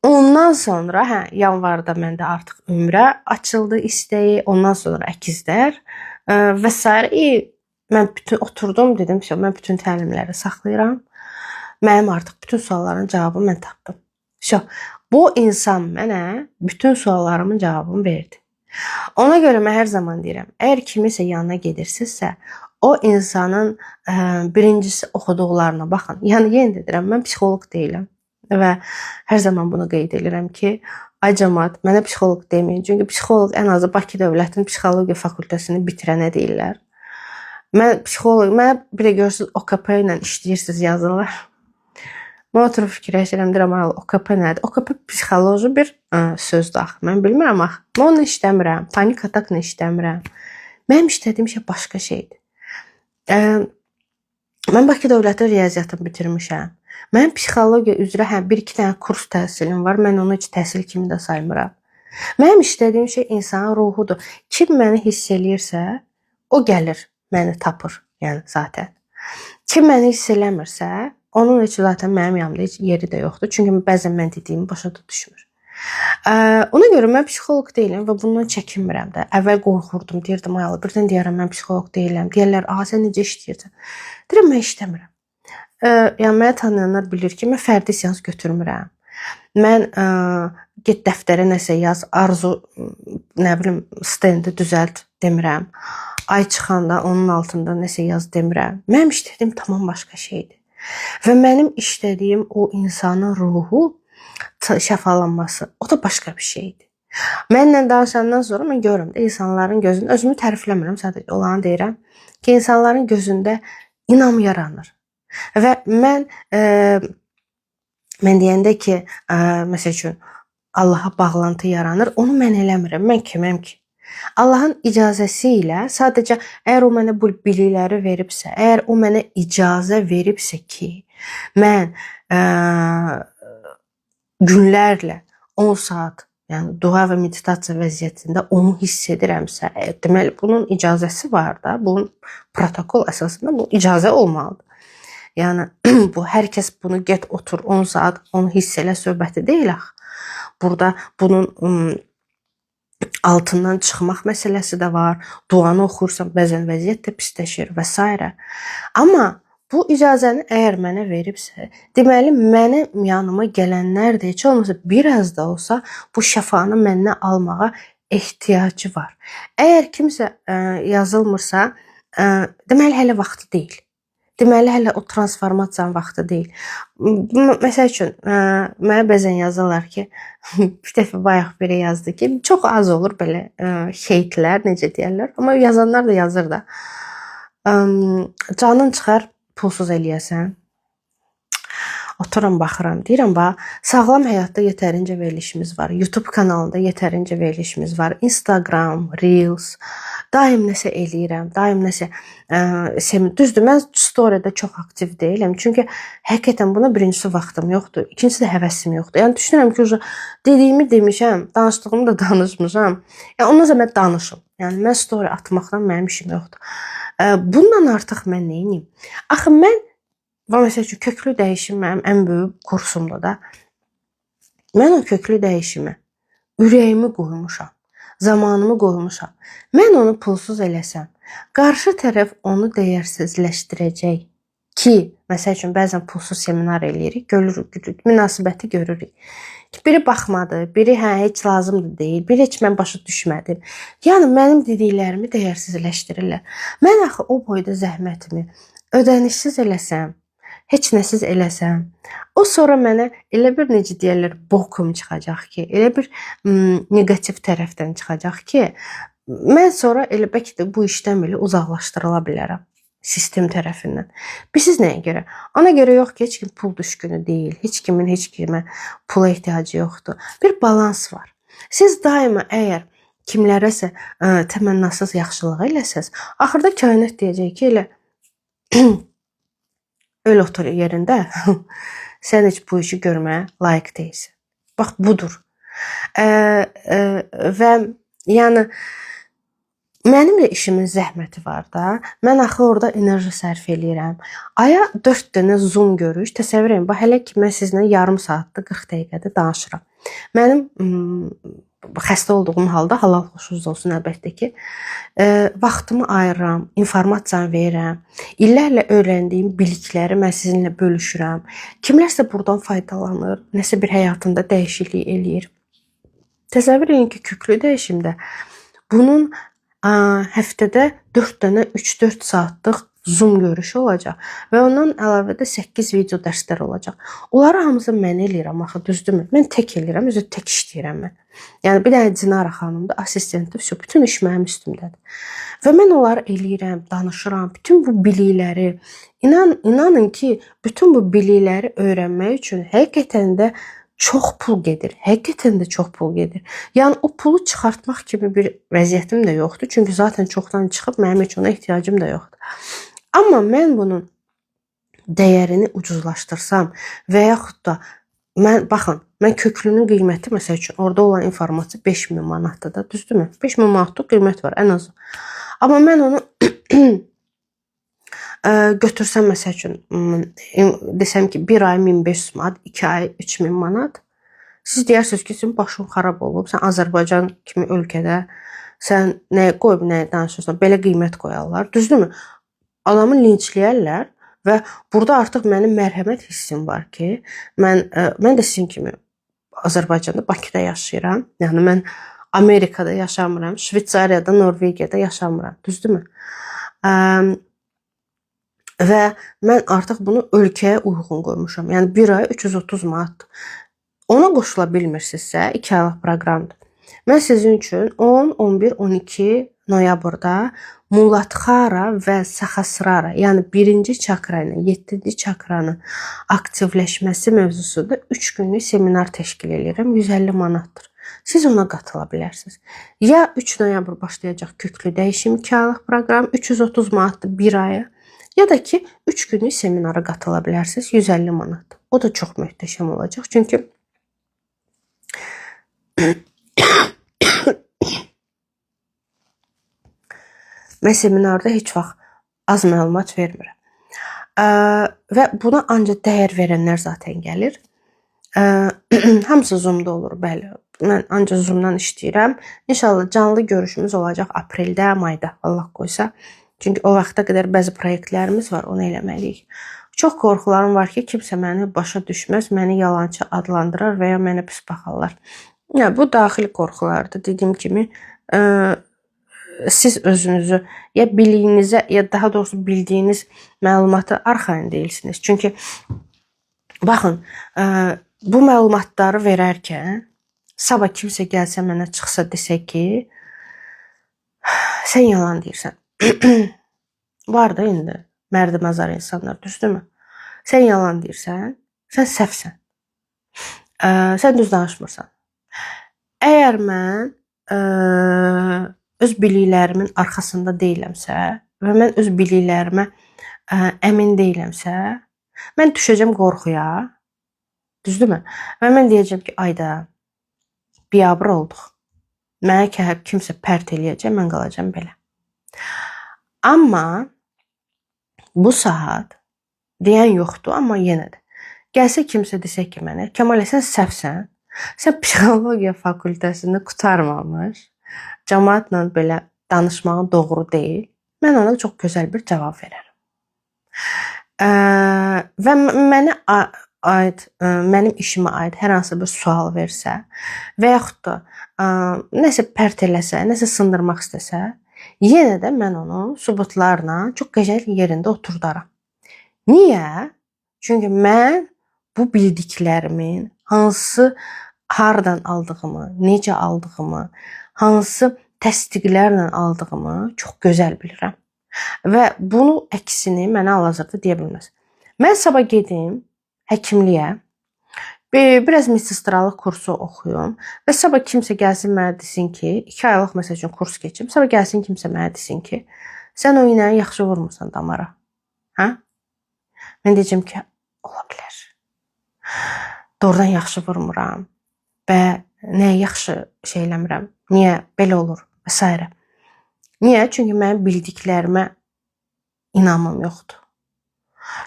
Ondan sonra, yanvarda məndə artıq ümrə açıldı istəyi, ondan sonra əkizlər və s. Mən oturdum, dedim ki, mən bütün təlimləri saxlayıram. Mənim artıq bütün sualların cavabını mən tapdım. Bu insan mənə bütün suallarımın cavabını verdi. Ona görə mən hər zaman deyirəm, əgər kimisə yanına gedirsinizsə, o insanın birincisi oxuduqlarına baxın. Yəni, yenə deyirəm, mən psixoloq deyiləm. və hər zaman bunu qeyd edirəm ki, ay cəmaət, mənə psixoloq deməyin. Çünki psixoloq ən azı Bakı Dövlətin Psixologiya fakültəsini bitirənə deyirlər. Mən psixoloq, mənə bir də görürsüz OKP ilə işləyirsiniz yazırlar. Mən oturub fikirləşirəm, deyirəm, OKP nədir? OKP psixoloji bir sözdür axı. Mən bilmirəm axı. Mən onunla işləmirəm, panik atakla işləmirəm. Mənim işlədiyim şey başqa şeydir. Mən Bakı Dövləti riyaziyyatını bitirmişəm. Mənim psixologiya üzrə bir-iki dənə kurs təhsilim var. Mən onu heç təhsil kimi də saymıram. Mənim işlədiyim şey insanın ruhudur. Kim məni hiss eləyirsə, o gəlir, məni tapır. Yəni zaten. Kim məni hiss eləmirsə, onun heç zaten mənim yanımda heç yeri də yoxdur. Çünki bəzən mən dediyimi başa da düşmür. Ona görə mən psixoloq deyiləm və bundan çəkinmirəm də. Əvvəl qorxurdum, deyirdim, ay Allah, birdən deyərəm mən psixoloq deyiləm. Deyirlər, sən necə işləyirsən? Deyirəm, mən işləmirəm. Yəni mənə tanıyanlar bilir ki, mən fərdi seans götürmürəm. Mən get dəftərə nəsə yaz, arzu, nə bilim, stendi düzəlt demirəm. Ay çıxanda onun altında nəsə yaz demirəm. Mənim işlədiyim tamam başqa şeydir. Və mənim işlədiyim o insanın ruhu şəfalanması, o da başqa bir şeydir. Mənlə danışandan sonra mən görürəm də insanların gözündə, özümü tərifləmirəm, sadəcə olanı deyirəm ki, insanların gözündə inam yaranır. Və mən deyəndə ki, məsəl üçün Allaha bağlantı yaranır, onu mən eləmirəm. Mən kiməm ki? Allahın icazəsi ilə sadəcə əgər o mənə bu bilikləri veribsə, əgər o mənə icazə veribsə ki, mən günlərlə 10 saat, yəni dua və meditasiya vəziyyətində onu hiss edirəmsə, deməli bunun icazəsi var da, bunun protokol əsasında bu icazə olmalıdır. Yəni bu hər kəs bunu get otur 10 saat onu hiss elə söhbəti deyil axı. Burada bunun altından çıxmaq məsələsi də var. Duanı oxursan bəzən vəziyyət də pisləşir və s. Amma bu icazəni əgər mənə veribsə, deməli mənim yanıma gələnlər də heç olmasa biraz da olsa bu şəfanı məndən almağa ehtiyacı var. Əgər kimsə yazılmırsa, deməli hələ vaxtı deyil. Deməli hələ o transformasiyanın vaxtı deyil. Məsəl üçün mənə bəzən yazırlar ki, bir dəfə bayaq biri yazdı ki, çox az olur belə heytlər, necə deyirlər, amma yazanlar da yazır da. Canın çıxar, pulsuz eləyəsən. Oturam, baxıram, deyirəm, sağlam həyatda yetərincə verilişimiz var. YouTube kanalında yetərincə verilişimiz var. Instagram, Reels, daim nəsə eləyirəm, daim nəsə düzdür, mən storydə çox aktiv deyiləm. Çünki həqiqətən buna birincisi vaxtım yoxdur, ikincisi də həvəsim yoxdur. Yəni düşünürəm ki, dediyimi demişəm, danışdığımı da danışmışam. Yəni ondan sonra mən danışım. Yəni mən story atmaqdan mənim işim yoxdur. Bundan artıq mən nə edeyim? Axı mən məsəl üçün köklü dəyişim mənim ən böyük kursumdur da. Mən o köklü dəyişimi ürəyimi qoymuşam, zamanımı qoymuşam. Mən onu pulsuz eləsəm, qarşı tərəf onu dəyərsizləşdirəcək ki, məsəl üçün bəzən pulsuz seminar eləyirik, görürük, münasibəti görürük. Biri baxmadı, biri heç lazımdır deyil, biri heç mən başa düşmədim. Yəni mənim dediklərimi dəyərsizləşdirirlər. Mən axı o boyda zəhmətimi ödənişsiz eləsəm, heç nəsiz eləsəm, o sonra mənə elə bir necə deyərlər, bokum çıxacaq ki, elə bir negativ tərəfdən çıxacaq ki, mən sonra elə bəlkə də bu işdən belə uzaqlaşdırıla bilərəm sistem tərəfindən. Bilirsiniz nəyə görə? Ona görə yox ki, heç kim pul düşkünü deyil, heç kimə pula ehtiyacı yoxdur. Bir balans var. Siz daima əgər kimlərəsə təmənnasız yaxşılıq eləsəz, axırda kainat deyəcək ki, elə öl otur yerində, sən heç bu işi görməyə layiq deyilsən. Bax, budur. Və yəni, mənim də işimin zəhməti var da. Mən axı orada enerji sərf eləyirəm. Aya 4 dənə Zoom görüş, təsəvvür edin. Hələ ki, mən sizinlə yarım saatda, 40 dəqiqədə danışıram. Mənim xəstə olduğum halda, halal xoşunuz olsun əlbəttə ki, vaxtımı ayırıram, informasiyanı verirəm, illərlə öyrəndiyim bilikləri mən sizinlə bölüşürəm. Kimlərsə buradan faydalanır, nəsə bir həyatında dəyişiklik eləyir. Təsəvvür edin ki, köklü dəyişimdə bunun həftədə 4 dənə 3-4 saatlıq Zoom görüşü olacaq və ondan əlavə də 8 video dərslər olacaq. Onları hamısını mən eləyirəm axı, düzdürmü? Mən tək eləyirəm, özü tək işləyirəm mən. Yəni bir dənə Dinara xanım da assistentdir, bütün iş mənim üstümdədir. Və mən onları eləyirəm, danışıram, bütün bu bilikləri, inanın ki, bütün bu bilikləri öyrənmək üçün həqiqətən də çox pul gedir. Həqiqətən də çox pul gedir. Yəni o pulu çıxartmaq kimi bir vəziyyətim də yoxdur. Çünki zaten çoxdan çıxıb mənim heç ona ehtiyacım da yoxdur. Amma mən bunun dəyərini ucuzlaşdırsam və yaxud da baxın, mən köklünün qiyməti məsəl üçün orada olan informasiya 5000 manatdır da, düzdürmü? 5000 manatlıq qiymət var ən azı. Amma mən onu götürsəm məsəl üçün desəm ki, bir ay 1500 manat, 2 ay 3000 manat. Siz deyirsiniz ki, sizin başın xarab olub, sən Azərbaycan kimi ölkədə sən nəyə qoyub, nəyə danışırsan, belə qiymət qoyarlar, düzdürmü? Adamı linçləyərlər və burada artıq mənim mərhəmət hissim var ki, mən də sizin kimi Azərbaycanda, Bakıda yaşayıram. Yəni mən Amerikada yaşamıram, Şveysariyada, Norvegiyada yaşamıram, düzdürmü? Və mən artıq bunu ölkəyə uyğun qoymuşam. Yəni bir ay 330 manatdır. Ona qoşula bilmirsinizsə 2 aylıq proqramdır. Mən sizin üçün 10, 11, 12 noyabrda Muladxara və Sahasrara, yəni 1-ci çakra ilə 7-ci çakranın aktivləşməsi mövzusunda 3 günlük seminar təşkil edirəm. 150 manatdır. Siz ona qatıla bilərsiniz. Ya 3 noyabr başlayacaq köklü dəyişim 2 aylıq proqram, 330 manatdır bir aya. Ya da ki 3 günlük seminara qatıla bilərsiniz, 150 manat. O da çox möhtəşəm olacaq. Çünki mən seminarda heç vaxt az məlumat vermirəm. Və buna ancaq dəyər verənlər zaten gəlir. Hamısı Zoom'da olur, bəli. Mən ancaq Zoom'dan işləyirəm. İnşallah canlı görüşümüz olacaq apreldə, mayda, Allah qoysa. Çünki o vaxta qədər bəzi proyektlərimiz var, onu eləməliyik. Çox qorxularım var ki, kimsə məni başa düşməz, məni yalançı adlandırar və ya mənə pis baxarlar. Yəni, bu daxili qorxulardır. Dediyim kimi, siz özünüzü ya biliyinizə, ya daha doğrusu bildiyiniz məlumatı arxayın deyilsiniz. Çünki, baxın, bu məlumatları verərkən, sabah kimsə gəlsə mənə çıxsa desə ki, sən yalan deyirsən. Var da indi mərdimazar insanlar, düzdürmü? Sən yalan deyirsən, sən səhvsən. Sən düz danışmırsan. Əgər mən öz biliklərimin arxasında deyiləmsə və mən öz biliklərimə əmin deyiləmsə, mən düşəcəm qorxuya, düzdürmü? Və mən deyəcəm ki, ayda, biabır olduq. Mənə kimsə pərt eləyəcək, mən qalacam belə. Amma bu saat deyən yoxdur, amma yenə də. Gəlsə kimsə desə ki mənə, Kəmal, sən səhvsən, sən psixologiya fakültəsində qutarmamış, cəmaatla belə danışmağın doğru deyil. Mən ona çox gözəl bir cavab verərəm. Və mənə aid, mənim işimə aid hər hansı bir sual versə və yaxud da nəsə pərt eləsə, nəsə sındırmaq istəsə, yenə də mən onu sübutlarla çox qəşəng yerində oturdaram. Niyə? Çünki mən bu bildiklərimin hardan aldığımı, necə aldığımı, hansı təsdiqlərlə aldığımı çox gözəl bilirəm. Və bunu əksini mənə hal-hazırda deyə bilməz. Mən sabah gedim həkimliyə, biraz medsestralıq kursu oxuyum və sabah kimsə gəlsin mənə desin ki, 2 aylıq məsəl üçün kurs keçim, sabah gəlsin kimsə mənə desin ki, sən o iynəni yaxşı vurmursan damara. Hə? Mən deyəcəm ki, ola bilər. Doğrudan yaxşı vurmuram və nəyə yaxşı şey eləmirəm, niyə belə olur və s. Niyə? Çünki mənim bildiklərimə inanmam yoxdur.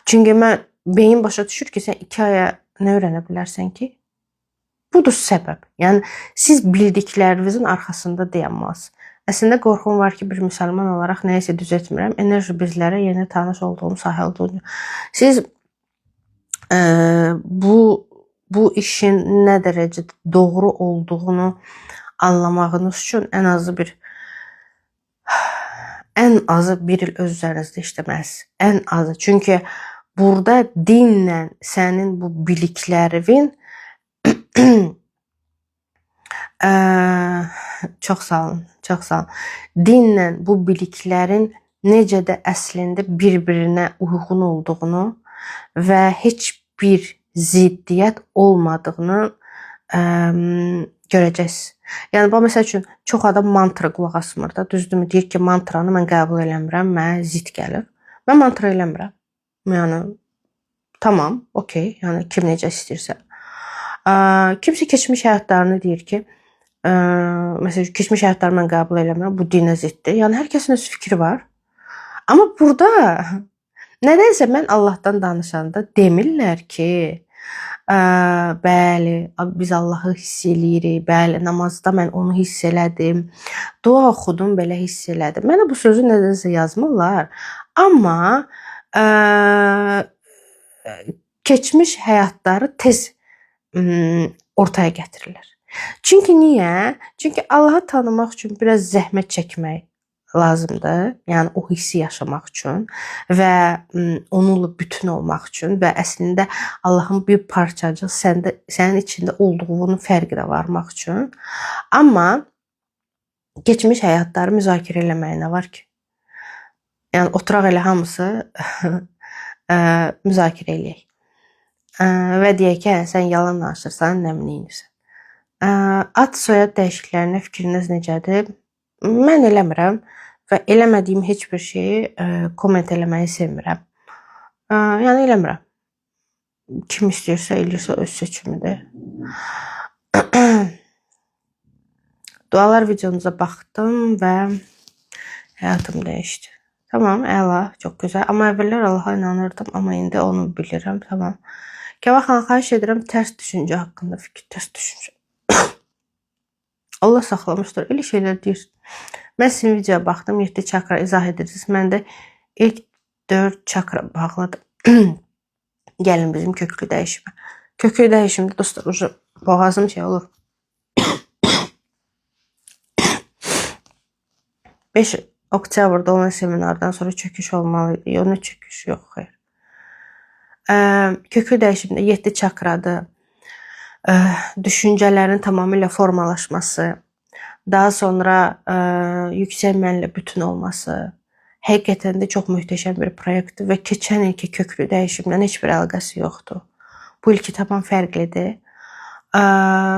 Çünki beyin başa düşür ki, sən 2 aya nə öyrənə bilərsən ki? Budur səbəb. Yəni, siz bildiklərinizin arxasında dayanmaz. Əslində qorxum var ki, bir müsəlman olaraq nəyisə düz etmirəm. Enerji bizlərə yeni tanış olduğum sahə olduğunu. Siz bu işin nə dərəcədə doğru olduğunu anlamağınız üçün ən azı bir ən azı 1 il öz üzərinizdə işləməlisiniz. Ən azı. Çünki burada dinlə sənin bu biliklərin çox sağ olun, çox sağ olun. Dinlə bu biliklərin necə də əslində bir-birinə uyğun olduğunu və heç bir ziddiyyət olmadığını görəcəksiniz. Yəni bu məsəl üçün çox adam mantra qulaq asmır da, düzdürmü? Deyir ki, mantranı mən qəbul eləmirəm, mənə zid gəlir. Mən mantra eləmirəm. Yəni tamam, okey. Yəni kim necə istəyirsə. Kimsə keçmiş həyatlarını deyir ki, məsələn, keçmiş həyatları mən qəbul eləmirəm, bu dinə ziddir. Yəni hər kəsin öz fikri var. Amma burada nədənsə mən Allahdan danışanda demirlər ki, bəli, biz Allahı hiss eləyirik, bəli, namazda mən onu hiss elədim, dua oxudum, belə hiss elədim. Mənə bu sözü nədənsə yazmırlar. Amma keçmiş həyatları tez ortaya gətirirlər. Çünki niyə? Çünki Allahı tanımaq üçün biraz zəhmət çəkmək lazımdır. Yəni o hissi yaşamaq üçün və onunla bütün olmaq üçün və əslində Allahın bir parçacığı sənin içində olduğunun fərqinə varmaq üçün. Amma keçmiş həyatları müzakirə eləməyə nə var ki? Yəni oturaq elə hamısı müzakirə eləyək. Və deyək ki, sən yalan danışırsan, nə bilirsən. Ad soyad dəyişikliklərinə fikriniz necədir? Mən eləmirəm və eləmədiyim heç bir şeyi komment eləməyi sevmirəm. Yəni eləmirəm. Kim istəyirsə eləyirsə öz seçimidir. Dualar videonuza baxdım və həyatım dəyişdi. Tamam, əla, çox gözəl. Amma əvvəllər Allaha inanırdım, amma indi onu bilirəm. Tamam. Kəvə xan, xahiş edirəm tərs düşüncə haqqında fikir, tərs düşüncə. Allah saxlamışdır. Elə şeylər deyir. Mən sizin videoya baxdım, 7 çakra izah edirsiniz. Mən də ilk 4 çakra bağladım. Gəlin bizim köklü dəyişimə. Köklü dəyişimdə dostlar, boğazım şey olur. 5 oktyabrda olan seminardan sonra çöküş olmalıydı. Yox, nə çöküş? Yox, xeyr. Köklü dəyişimdə 7 çakradır. Düşüncələrin tamamilə formalaşması, daha sonra yüksək mənlə bütün olması, həqiqətən də çox möhtəşəm bir proyektdir və keçən ilki köklü dəyişimlə heç bir əlaqəsi yoxdur. Bu ilki tamam fərqlidir.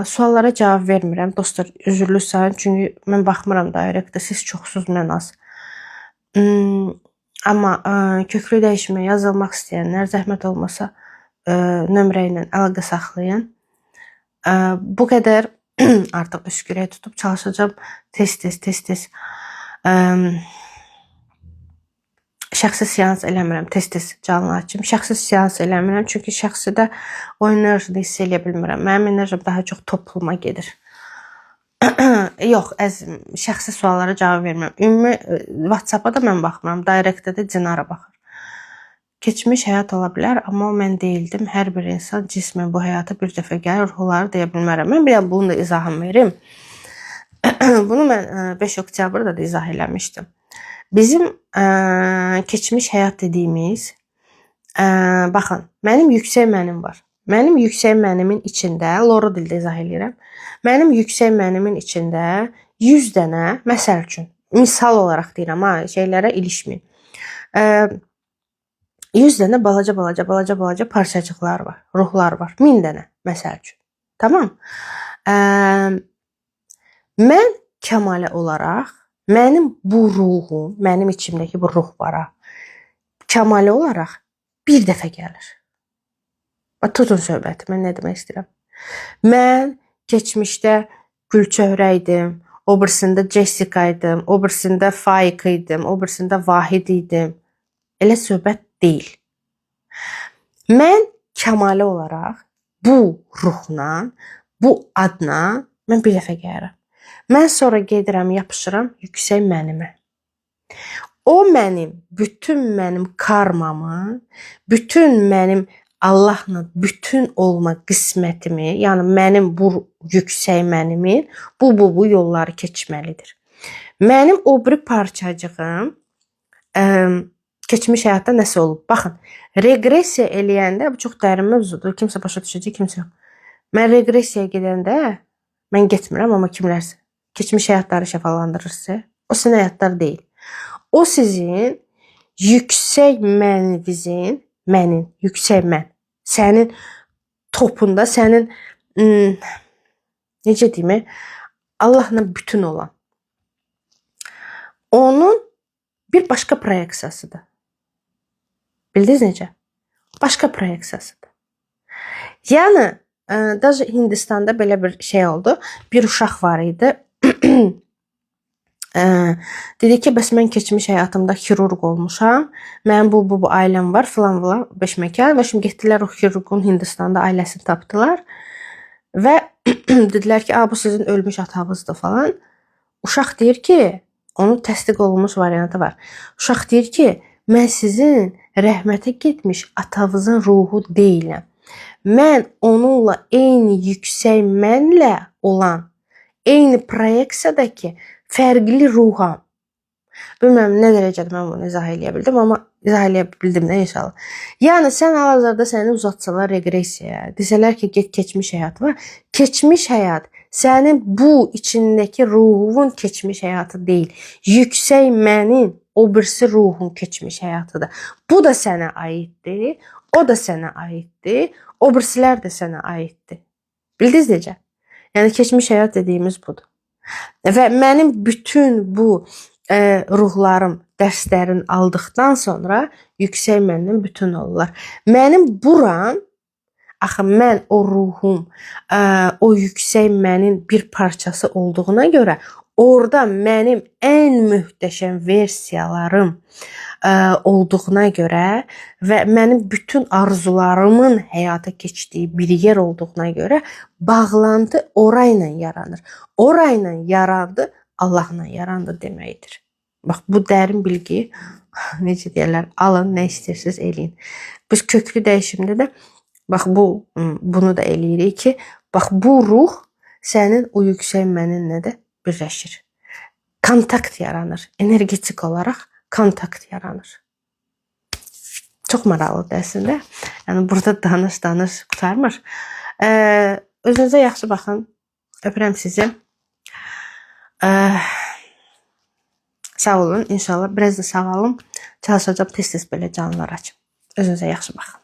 Suallara cavab vermirəm. Dostlar, üzürlü sayın, çünki mən baxmıram direktdə, siz çoxsuz, mən az. Amma köklü dəyişimə yazılmaq istəyənlər zəhmət olmasa nömrə ilə əlaqə saxlayın. Bu qədər artıq öskürək tutub çalışacağım tez-tez şəxsi seans eləmirəm, tez-tez canlı açım. Şəxsi seans eləmirəm, çünki şəxsidə o enerjini hiss eləyə bilmirəm. Mənim enerjim daha çox topluma gedir. Yox, şəxsi suallara cavab vermirəm. Ümumi WhatsApp-a da mən baxmıram, direktdə də Dinara baxır. Keçmiş həyat ola bilər, amma mən deyildim. Hər bir insan cismən bu həyata bir dəfə gəlir, ruhları deyə bilmərəm. Mən bir bunu da izahım verim. Bunu mən 5 oktyabrda da izah eləmişdim. Bizim keçmiş həyat dediyimiz, baxın, mənim yüksək mənim var. Mənim yüksək mənimin içində, loro dildə izah edirəm, mənim yüksək mənimin içində 100 dənə, məsəl üçün, misal olaraq deyirəm, şeylərə ilişməyin. 100 dənə balaca parçacıqlar var, ruhlar var, 1000 dənə, məsəl üçün. Tamam? Mən kəmalə olaraq, mənim bu ruhum, mənim içimdəki bu ruh var, kəmalə olaraq bir dəfə gəlir. Tutun söhbəti, mən nə demək istəyirəm. Mən keçmişdə Gülçöhrə idim, o birisində Jessica idim, o birisində Faik idim, o birisində Vahid idim. Elə söhbət deyil. Mən kəmalə olaraq bu ruhla, bu adla mən bir dəfə gəlirəm. Mən sonra gedirəm, yapışıram yüksək mənimə. O mənim, bütün mənim karmamı, bütün mənim Allahla bütün olma qismətimi, yəni mənim bu yüksək mənimin bu yolları keçməlidir. Mənim o bir parçacığım keçmiş həyatda nəsə olub. Baxın, reqressiya eləyəndə bu çox dərin mövzudur. Kimsə başa düşəcək, kimsə yox. Mən reqressiyaya gedəndə mən getmirəm, amma kimlərsə keçmiş həyatları şəfalandırır sizə. O sizin həyatlar deyil. O sizin yüksək mənvinizin, yüksək mən, sənin topunda, sənin necə deyim, Allahla bütün olan. Onun bir başqa proyeksiyasıdır. Bildiniz necə? Başqa proyeksiyasıdır. Yəni, даже Hindistanda belə bir şey oldu. Bir uşaq var idi. Dedi ki, bəs mən keçmiş həyatımda xirurq olmuşam. Mənim bu ailəm var, filan beşməkan. Və şimdi getdilər o xirurqun Hindistanda ailəsini tapdılar. Və dedilər ki, bu sizin ölmüş atanızdır falan. Uşaq deyir ki, onun təsdiq olunmuş variantı var. Uşaq deyir ki, mən sizin rəhmətə getmiş atanızın ruhu deyiləm. Mən onunla eyni yüksək mənlə olan, eyni proyeksiyadakı fərqli ruham. Bilməm nə dərəcədə mən bunu izah eləyə bildim, amma izah eləyə bildim də inşallah. Yəni, sən hal-hazırda səni uzatsalar reqressiyaya, desələr ki, get keçmiş həyat var. Keçmiş həyat sənin bu içindəki ruhun keçmiş həyatı deyil. Yüksək mənin o birisi ruhun keçmiş həyatıdır. Bu da sənə aiddir, o da sənə aiddir, o birisilər də sənə aiddir. Bildiniz necə? Yəni, keçmiş həyat dediyimiz budur. Və mənim bütün bu ruhlarım, dərslərini aldıqdan sonra yüksək məndən bütün olurlar. Mənim buram, axı mən o ruhum, o yüksək mənin bir parçası olduğuna görə orada mənim ən möhtəşəm versiyalarım olduğuna görə və mənim bütün arzularımın həyata keçdiyi bir yer olduğuna görə bağlantı orayla yaranır. Orayla yarandı, Allahla yarandı deməkdir. Bax, bu dərin bilgi, necə deyərlər, alın, nə istəyirsiniz, eləyin. Biz köklü dəyişimdə də, bax, bunu da eləyirik ki, bax, bu ruh sənin o yüksək məninlə də birləşir. Kontakt yaranır, energetik olaraq kontakt yaranır. Çox maraqlıdır əslində. Yəni, burada danış qutarmır. Özünüzə yaxşı baxın. Öpürəm sizi. Sağ olun, inşallah. Biraz da sağ olun. Çalışacağım tez-tez belə canlılar açım. Özünüzə yaxşı baxın.